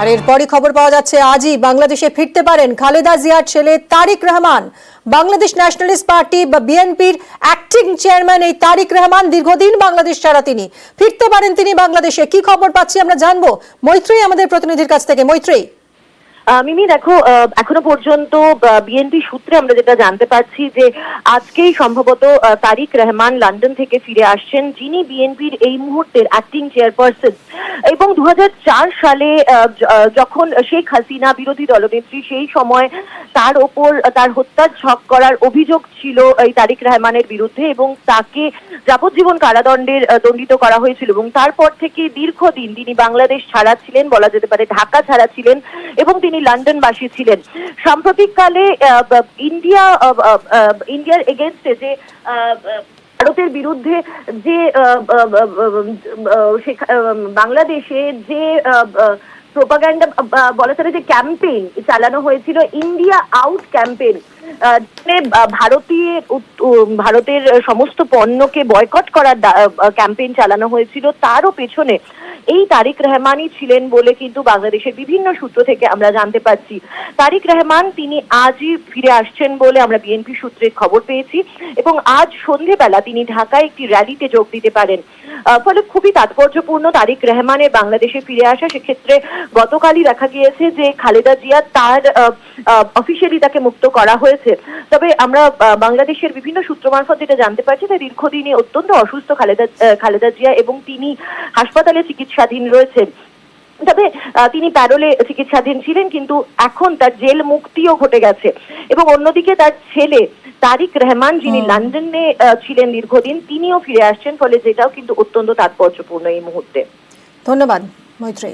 আর এরপরই খবর পাওয়া যাচ্ছে আজই বাংলাদেশে ফিরতে পারেন খালেদা জিয়ার ছেলে তারিক রহমান। বাংলাদেশ ন্যাশনালিস্ট পার্টি বা বিএনপির অ্যাক্টিং চেয়ারম্যান এই তারিক রহমান দীর্ঘদিন বাংলাদেশ ছাড়া, তিনি ফিরতে পারেন তিনি বাংলাদেশে। কি খবর পাচ্ছি আমরা জানবো মৈত্রী আমাদের প্রতিনিধির কাছ থেকে। মৈত্রী, মিমি দেখো, এখনো পর্যন্ত বিএনপি সূত্রে আমরা যেটা জানতে পারছি যে আজকেই সম্ভবত তারিক রহমান লন্ডন থেকে ফিরে আসছেন, যিনি বিএনপির এই মুহূর্তের অ্যাক্টিং চেয়ারপারসন। এবং 2004 সালে যখন শেখ হাসিনা বিরোধী দলনেত্রী, সেই সময় তার ওপর তার হত্যার ছক করার অভিযোগ ছিল এই তারিক রহমানের বিরুদ্ধে এবং তাকে যাবজ্জীবন কারাদণ্ডের দণ্ডিত করা হয়েছিল। এবং তারপর থেকে দীর্ঘদিন তিনি বাংলাদেশ ছাড়া ছিলেন, বলা যেতে পারে ঢাকা ছাড়া ছিলেন, এবং তিনি লন্ডনবাসী ছিলেন। সাম্প্রতিককালে ইন্ডিয়ার এগেনস্টে যে ভারতের বিরুদ্ধে যে বাংলাদেশে যে প্রোপাগান্ডা বলা চলে, যে ক্যাম্পেইন চালানো হয়েছিল, ইন্ডিয়া আউট ক্যাম্পেইন, ভারতের সমস্ত পণ্যকে বয়কট করার ক্যাম্পেইন চালানো হয়েছিল, তারও পেছনে এই তারিক রহমানই ছিলেন বলে কিন্তু বাংলাদেশের বিভিন্ন সূত্র থেকে আমরা জানতে পারছি। তারিক রহমান তিনি আজই ফিরে আসছেন বলে আমরা বিএনপি সূত্রে খবর পেয়েছি, এবং আজ সন্ধেবেলা তিনি ঢাকায় একটি র্যালিতে যোগ দিতে পারেন। ফলে খুবই তাৎপর্যপূর্ণ তারিক রহমানের বাংলাদেশে ফিরে আসা। সেক্ষেত্রে গতকালই দেখা গিয়েছে যে খালেদা জিয়া তার অফিসিয়ালি তাকে মুক্ত করা হয়েছে। তবে আমরা বাংলাদেশের বিভিন্ন সূত্র মারফত যেটা জানতে পারছি, যে দীর্ঘদিনই অত্যন্ত অসুস্থ খালেদা জিয়া, এবং তিনি হাসপাতালে চিকিৎসাধীন রয়েছেন। তবে তিনি প্যারোলে চিকিৎসাধীন ছিলেন, কিন্তু এখন তার জেল মুক্তিও ঘটে গেছে। এবং অন্যদিকে তার ছেলে তারিক রহমান, যিনি লন্ডনে ছিলেন দীর্ঘদিন, তিনিও ফিরে আসছেন। ফলে যেটাও কিন্তু অত্যন্ত তাৎপর্যপূর্ণ এই মুহূর্তে। ধন্যবাদ মৈত্রী।